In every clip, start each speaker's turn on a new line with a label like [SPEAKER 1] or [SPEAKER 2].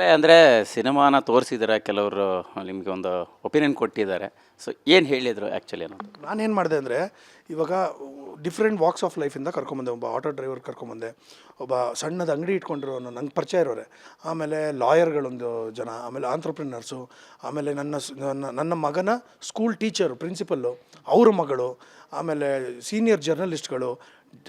[SPEAKER 1] ಈಗಾಗಲೇ ಅಂದರೆ ಸಿನಿಮಾನ ತೋರಿಸಿದ್ದಾರೆ, ಕೆಲವರು ನಿಮಗೆ ಒಂದು ಒಪಿನಿಯನ್ ಕೊಟ್ಟಿದ್ದಾರೆ. ಸೊ ಏನು ಹೇಳಿದರು ಆ್ಯಕ್ಚುಲಿ ಅನ್ನೋದು?
[SPEAKER 2] ನಾನೇನು ಮಾಡಿದೆ ಅಂದರೆ, ಇವಾಗ ಡಿಫ್ರೆಂಟ್ ವಾಕ್ಸ್ ಆಫ್ ಲೈಫಿಂದ ಕರ್ಕೊಂಬಂದೆ. ಒಬ್ಬ ಆಟೋ ಡ್ರೈವರ್ ಕರ್ಕೊಂಬಂದೆ, ಒಬ್ಬ ಸಣ್ಣದ ಅಂಗಡಿ ಇಟ್ಕೊಂಡಿರೋನು ನಂಗೆ ಪರಿಚಯ ಇರೋರೆ, ಆಮೇಲೆ ಲಾಯರ್ಗಳೊಂದು ಜನ, ಆಮೇಲೆ ಆಂಟ್ರಪ್ರಿನರ್ಸು, ಆಮೇಲೆ ನನ್ನ ಮಗನ ಸ್ಕೂಲ್ ಟೀಚರು, ಪ್ರಿನ್ಸಿಪಲ್ಲು, ಅವ್ರ ಮಗಳು, ಆಮೇಲೆ ಸೀನಿಯರ್ ಜರ್ನಲಿಸ್ಟ್ಗಳು,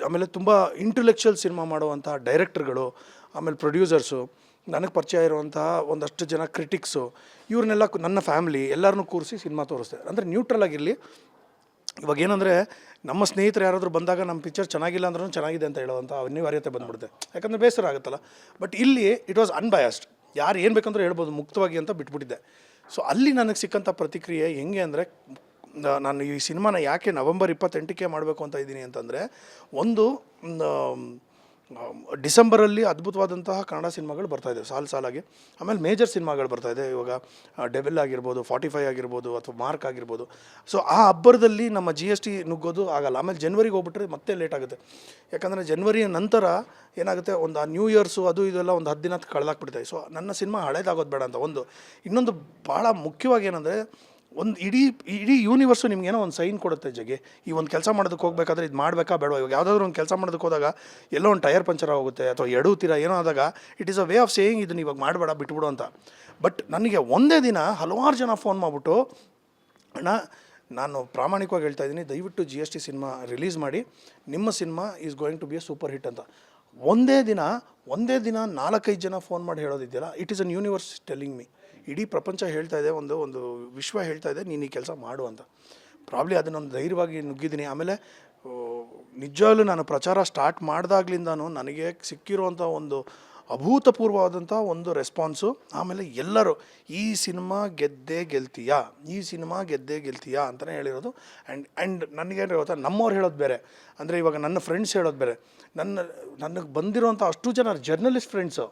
[SPEAKER 2] ಆಮೇಲೆ ತುಂಬ ಇಂಟೆಲೆಕ್ಚುಯಲ್ ಸಿನಿಮಾ ಮಾಡುವಂಥ ಡೈರೆಕ್ಟರ್ಗಳು, ಆಮೇಲೆ ಪ್ರೊಡ್ಯೂಸರ್ಸು, ನನಗೆ ಪರಿಚಯ ಇರುವಂತಹ ಒಂದಷ್ಟು ಜನ ಕ್ರಿಟಿಕ್ಸು, ಇವ್ರನ್ನೆಲ್ಲ ನನ್ನ ಫ್ಯಾಮಿಲಿ ಎಲ್ಲರನ್ನೂ ಕೂರಿಸಿ ಸಿನಿಮಾ ತೋರಿಸ್ದೆ. ಅಂದರೆ ನ್ಯೂಟ್ರಲ್ ಆಗಿರಲಿ. ಇವಾಗ ಏನಂದರೆ, ನಮ್ಮ ಸ್ನೇಹಿತರು ಯಾರಾದರೂ ಬಂದಾಗ ನಮ್ಮ ಪಿಕ್ಚರ್ ಚೆನ್ನಾಗಿಲ್ಲ ಅಂದ್ರೂ ಚೆನ್ನಾಗಿದೆ ಅಂತ ಹೇಳೋವಂಥ ಅನಿವಾರ್ಯತೆ ಬಂದ್ಬಿಡುತ್ತೆ, ಯಾಕಂದರೆ ಬೇಸರ ಆಗುತ್ತಲ್ಲ. ಬಟ್ ಇಲ್ಲಿ ಇಟ್ ವಾಸ್ ಅನ್ಬಯಾಸ್ಡ್, ಯಾರು ಏನು ಬೇಕಂದ್ರೆ ಹೇಳ್ಬೋದು ಮುಕ್ತವಾಗಿ ಅಂತ ಬಿಟ್ಬಿಟ್ಟಿದ್ದೆ. ಸೊ ಅಲ್ಲಿ ನನಗೆ ಸಿಕ್ಕಂಥ ಪ್ರತಿಕ್ರಿಯೆ ಹೆಂಗೆ ಅಂದರೆ, ನಾನು ಈ ಸಿನಿಮಾನ ಯಾಕೆ ನವೆಂಬರ್ 28ಕ್ಕೆ ಮಾಡಬೇಕು ಅಂತ ಇದ್ದೀನಿ ಅಂತಂದರೆ, ಒಂದು ಡಿಸೆಂಬರಲ್ಲಿ ಅದ್ಭುತವಾದಂತಹ ಕನ್ನಡ ಸಿನಿಮಾಗಳು ಬರ್ತಾಯಿದೆ ಸಾಲಾಗಿ. ಆಮೇಲೆ ಮೇಜರ್ ಸಿನಿಮಾಗಳು ಬರ್ತಾಯಿದೆ. ಇವಾಗ ಡೆವಿಲ್ ಆಗಿರ್ಬೋದು, 45 ಆಗಿರ್ಬೋದು, ಅಥವಾ ಮಾರ್ಕ್ ಆಗಿರ್ಬೋದು. ಸೊ ಆ ಹಬ್ಬರದಲ್ಲಿ ನಮ್ಮ GST ನುಗ್ಗೋದು ಆಗಲ್ಲ. ಆಮೇಲೆ ಜನವರಿಗೆ ಹೋಗ್ಬಿಟ್ರೆ ಮತ್ತೆ ಲೇಟ್ ಆಗುತ್ತೆ. ಯಾಕಂದರೆ ಜನವರಿಯ ನಂತರ ಏನಾಗುತ್ತೆ, ಒಂದು ಆ ನ್ಯೂ ಇಯರ್ಸು ಅದು ಇದೆಲ್ಲ ಒಂದು 10 ದಿನ ಕಳೆದಾಕ್ಬಿಡ್ತಾಯಿ. ಸೊ ನನ್ನ ಸಿನಿಮಾ ಹಳೇದಾಗೋದು ಬೇಡ ಅಂತ ಇನ್ನೊಂದು ಭಾಳ ಮುಖ್ಯವಾಗಿ ಏನಂದರೆ, ಒಂದು ಇಡೀ ಯೂನಿವರ್ಸು ನಿಮ್ಗೇನೋ ಒಂದು ಸೈನ್ ಕೊಡುತ್ತೆ ಜಗೆ. ಈ ಒಂದು ಕೆಲಸ ಮಾಡೋದಕ್ಕೆ ಹೋಗಬೇಕಾದ್ರೆ ಇದು ಮಾಡಬೇಕಾ ಬೇಡ. ಇವಾಗ ಯಾವುದಾದ್ರೂ ಒಂದು ಕೆಲಸ ಮಾಡೋದಕ್ಕೆ ಹೋದಾಗ ಎಲ್ಲೋ ಒಂದು ಟೈರ್ ಪಂಚರ್ ಆಗೋಗುತ್ತೆ ಅಥವಾ ಎಡುತ್ತೀರ ಏನೋ ಆದಾಗ, it is a way of saying ಇದನ್ನು ಇವಾಗ ಮಾಡಬೇಡ, ಬಿಟ್ಬಿಡು ಅಂತ. ಬಟ್ ನನಗೆ ಒಂದೇ ದಿನ ಹಲವಾರು ಜನ ಫೋನ್ ಮಾಡಿಬಿಟ್ಟು, ಅಣ್ಣ ನಾನು ಪ್ರಾಮಾಣಿಕವಾಗಿ ಹೇಳ್ತಾ ಇದ್ದೀನಿ, ದಯವಿಟ್ಟು GST ಸಿನಿಮಾ ರಿಲೀಸ್ ಮಾಡಿ, ನಿಮ್ಮ cinema is going to be a super hit ಅಂತ. ಒಂದೇ ದಿನ 4-5 ಜನ ಫೋನ್ ಮಾಡಿ ಹೇಳೋದಿದೆಯಲ್ಲ, it is an universe telling me. ಇಡೀ ಪ್ರಪಂಚ ಹೇಳ್ತಾ ಇದೆ, ಒಂದು ವಿಶ್ವ ಹೇಳ್ತಾ ಇದೆ, ನೀನು ಈ ಕೆಲಸ ಮಾಡು ಅಂತ. ಪ್ರಾಬ್ಲಿ ಅದನ್ನೊಂದು ಧೈರ್ಯವಾಗಿ ನುಗ್ಗಿದ್ದೀನಿ. ಆಮೇಲೆ ನಿಜವಾಗ್ಲೂ ನಾನು ಪ್ರಚಾರ ಸ್ಟಾರ್ಟ್ ಮಾಡಿದಾಗ್ಲಿಂದನೂ ನನಗೆ ಸಿಕ್ಕಿರುವಂಥ ಒಂದು ಅಭೂತಪೂರ್ವವಾದಂಥ ಒಂದು ರೆಸ್ಪಾನ್ಸು. ಆಮೇಲೆ ಎಲ್ಲರೂ ಈ ಸಿನಿಮಾ ಗೆದ್ದೇ ಗೆಲ್ತೀಯಾ ಅಂತಲೇ ಹೇಳಿರೋದು. ಆ್ಯಂಡ್ ನನಗೇನು ಗೊತ್ತಾ, ನಮ್ಮವ್ರು ಹೇಳೋದು ಬೇರೆ, ಅಂದರೆ ಇವಾಗ ನನ್ನ ಫ್ರೆಂಡ್ಸ್ ಹೇಳೋದು ಬೇರೆ. ನನಗೆ ಬಂದಿರೋಂಥ ಅಷ್ಟು ಜನ ಜರ್ನಲಿಸ್ಟ್ ಫ್ರೆಂಡ್ಸು,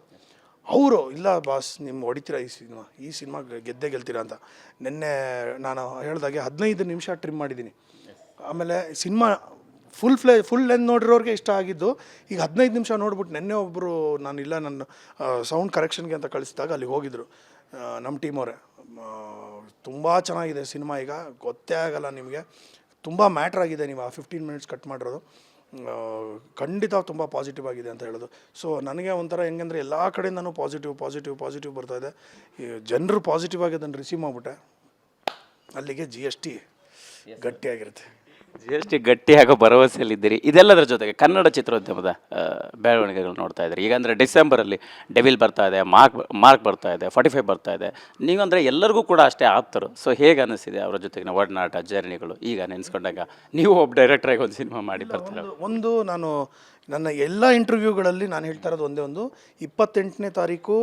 [SPEAKER 2] ಅವರು ಇಲ್ಲ ಬಾಸ್, ನಿಮ್ಮ ಹೊಡಿತೀರಾ ಈ ಸಿನಿಮಾ ಗೆದ್ದೇ ಗೆಲ್ತೀರಾ ಅಂತ. ನಿನ್ನೆ ನಾನು ಹೇಳಿದಾಗೆ 15 ನಿಮಿಷ ಟ್ರಿಮ್ ಮಾಡಿದ್ದೀನಿ. ಆಮೇಲೆ ಸಿನಿಮಾ ಫುಲ್ ಲೆಂತ್ ನೋಡಿರೋರಿಗೆ ಇಷ್ಟ ಆಗಿದ್ದು. ಈಗ 15 ನಿಮಿಷ ನೋಡ್ಬಿಟ್ಟು ನೆನ್ನೆ ಒಬ್ಬರು ನನ್ನ ಸೌಂಡ್ ಕರೆಕ್ಷನ್ಗೆ ಅಂತ ಕಳಿಸಿದಾಗ ಅಲ್ಲಿಗೆ ಹೋಗಿದ್ರು ನಮ್ಮ ಟೀಮವರೇ. ತುಂಬ ಚೆನ್ನಾಗಿದೆ ಸಿನಿಮಾ, ಈಗ ಗೊತ್ತೇ ಆಗಲ್ಲ ನಿಮಗೆ, ತುಂಬ ಮ್ಯಾಟ್ರ್ ಆಗಿದೆ. ನೀವು ಆ 15 ಮಿನಿಟ್ಸ್ ಕಟ್ ಮಾಡಿರೋದು ಖಂಡಿತ ತುಂಬ ಪಾಸಿಟಿವ್ ಆಗಿದೆ ಅಂತ ಹೇಳೋದು. ಸೊ ನನಗೆ ಒಂಥರ ಹೆಂಗಂದರೆ, ಎಲ್ಲ ಕಡೆಯಿಂದನೂ ಪಾಸಿಟಿವ್ ಬರ್ತಾಯಿದೆ. ಜನರು ಪಾಸಿಟಿವ್ ಆಗಿ ಅದನ್ನು ರಿಸೀವ್ ಮಾಡಿಬಿಟ್ಟೆ, ಅಲ್ಲಿಗೆ GST ಗಟ್ಟಿಯಾಗಿರುತ್ತೆ.
[SPEAKER 1] GST ಗಟ್ಟಿಯಾಗೋ ಭರವಸೆಯಲ್ಲಿದ್ದೀರಿ. ಇದೆಲ್ಲದರ ಜೊತೆಗೆ ಕನ್ನಡ ಚಿತ್ರೋದ್ಯಮದ ಬೆಳವಣಿಗೆಗಳು ನೋಡ್ತಾ ಇದ್ದೀರಿ. ಈಗ ಅಂದರೆ ಡಿಸೆಂಬರಲ್ಲಿ ಡೆವಿಲ್ ಬರ್ತಾ ಇದೆ, ಮಾರ್ಕ್ ಬರ್ತಾ ಇದೆ, 45 ಬರ್ತಾ ಇದೆ. ನೀವಂದರೆ ಎಲ್ಲರಿಗೂ ಕೂಡ ಅಷ್ಟೇ ಆಪ್ತರು. ಸೊ ಹೇಗೆ ಅನ್ನಿಸ್ತಿದೆ ಅವರ ಜೊತೆಗಿನ ಒಡನಾಟ, ಜರ್ನಿಗಳು ಈಗ ನೆನೆಸ್ಕೊಂಡಾಗ? ನೀವು ಒಬ್ಬ ಡೈರೆಕ್ಟ್ರಾಗಿ ಒಂದು ಸಿನಿಮಾ ಮಾಡಿ ಬರ್ತೀರ.
[SPEAKER 2] ನಾನು ನನ್ನ ಎಲ್ಲ ಇಂಟರ್ವ್ಯೂಗಳಲ್ಲಿ ನಾನು ಹೇಳ್ತಾ ಇರೋದು ಒಂದೇ 28ನೇ ತಾರೀಕು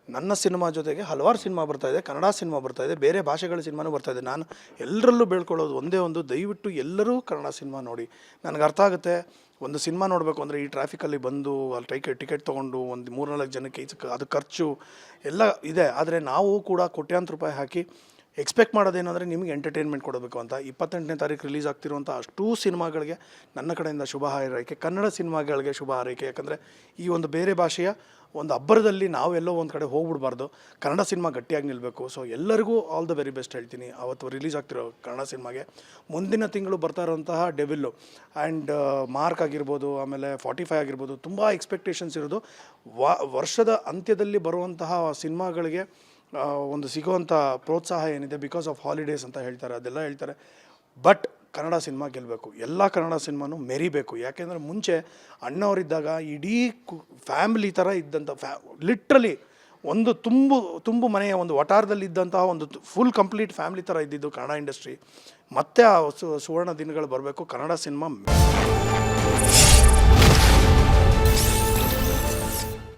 [SPEAKER 2] ನನ್ನ ಸಿನಿಮಾ ಜೊತೆಗೆ ಹಲವಾರು ಸಿನಿಮಾ ಬರ್ತಾಯಿದೆ, ಕನ್ನಡ ಸಿನಿಮಾ ಬರ್ತಾಯಿದೆ, ಬೇರೆ ಭಾಷೆಗಳ ಸಿನಿಮಾನೂ ಬರ್ತಾಯಿದೆ. ನಾನು ಎಲ್ಲರಲ್ಲೂ ಬೇಳ್ಕೊಳ್ಳೋದು ಒಂದೇ ದಯವಿಟ್ಟು ಎಲ್ಲರೂ ಕನ್ನಡ ಸಿನಿಮಾ ನೋಡಿ. ನನಗೆ ಅರ್ಥ ಆಗುತ್ತೆ, ಒಂದು ಸಿನಿಮಾ ನೋಡಬೇಕು ಅಂದರೆ ಈ ಟ್ರಾಫಿಕಲ್ಲಿ ಬಂದು ಅಲ್ಲಿ ಟಿಕೆಟ್ ತೊಗೊಂಡು ಒಂದು 3-4 ಜನಕ್ಕೆ ಅದು ಖರ್ಚು ಎಲ್ಲ ಇದೆ. ಆದರೆ ನಾವು ಕೂಡ ಕೋಟ್ಯಾಂತರ ರೂಪಾಯಿ ಹಾಕಿ ಎಕ್ಸ್ಪೆಕ್ಟ್ ಮಾಡೋದೇನೆಂದರೆ ನಿಮಗೆ ಎಂಟರ್ಟೈನ್ಮೆಂಟ್ ಕೊಡಬೇಕು ಅಂತ. 28ನೇ ತಾರೀಕು ರಿಲೀಸ್ ಆಗ್ತಿರುವಂಥ ಅಷ್ಟೂ ಸಿನಿಮಾಗಳಿಗೆ ನನ್ನ ಕಡೆಯಿಂದ ಶುಭ ಹಾರೈಕೆ, ಕನ್ನಡ ಸಿನಿಮಾಗಳಿಗೆ ಶುಭ ಹಾರೈಕೆ. ಯಾಕಂದರೆ ಈ ಒಂದು ಬೇರೆ ಭಾಷೆಯ ಒಂದು ಹಬ್ಬರದಲ್ಲಿ ನಾವೆಲ್ಲೋ ಒಂದು ಕಡೆ ಹೋಗ್ಬಿಡ್ಬಾರ್ದು, ಕನ್ನಡ ಸಿನಿಮಾ ಗಟ್ಟಿಯಾಗಿ ನಿಲ್ಲಬೇಕು. ಸೊ ಎಲ್ಲರಿಗೂ ಆಲ್ ದ ವೆರಿ ಬೆಸ್ಟ್ ಹೇಳ್ತೀನಿ ಅವತ್ತು ರಿಲೀಸ್ ಆಗ್ತಿರೋ ಕನ್ನಡ ಸಿನಿಮಾಗೆ. ಮುಂದಿನ ತಿಂಗಳು ಬರ್ತಾ ಇರೋಂತಹ ಡೆವಿಲ್ಲು ಆ್ಯಂಡ್ ಮಾರ್ಕ್ ಆಗಿರ್ಬೋದು, ಆಮೇಲೆ 45 ಆಗಿರ್ಬೋದು, ತುಂಬ ಎಕ್ಸ್ಪೆಕ್ಟೇಷನ್ಸ್ ಇರೋದು. ವರ್ಷದ ಅಂತ್ಯದಲ್ಲಿ ಬರುವಂತಹ ಸಿನಿಮಾಗಳಿಗೆ ಒಂದು ಸಿಗುವಂಥ ಪ್ರೋತ್ಸಾಹ ಏನಿದೆ, ಬಿಕಾಸ್ ಆಫ್ ಹಾಲಿಡೇಸ್ ಅಂತ ಹೇಳ್ತಾರೆ, ಅದೆಲ್ಲ ಹೇಳ್ತಾರೆ. ಬಟ್ ಕನ್ನಡ ಸಿನಿಮಾ ಗೆಲ್ಲಬೇಕು, ಎಲ್ಲ ಕನ್ನಡ ಸಿನಿಮಾನೂ ಮೆರಿಬೇಕು. ಯಾಕೆಂದರೆ ಮುಂಚೆ ಅಣ್ಣವರಿದ್ದಾಗ ಇಡೀ ಫ್ಯಾಮಿಲಿ ಥರ ಇದ್ದಂಥ ಲಿಟ್ರಲಿ ಒಂದು ತುಂಬು ಮನೆಯ ಒಂದು ವಟಾರದಲ್ಲಿದ್ದಂತಹ ಒಂದು ಫುಲ್ ಕಂಪ್ಲೀಟ್ ಫ್ಯಾಮಿಲಿ ಥರ ಇದ್ದಿದ್ದು ಕನ್ನಡ ಇಂಡಸ್ಟ್ರಿ. ಮತ್ತೆ ಆ ಸುವರ್ಣ ದಿನಗಳು ಬರಬೇಕು, ಕನ್ನಡ ಸಿನಿಮಾ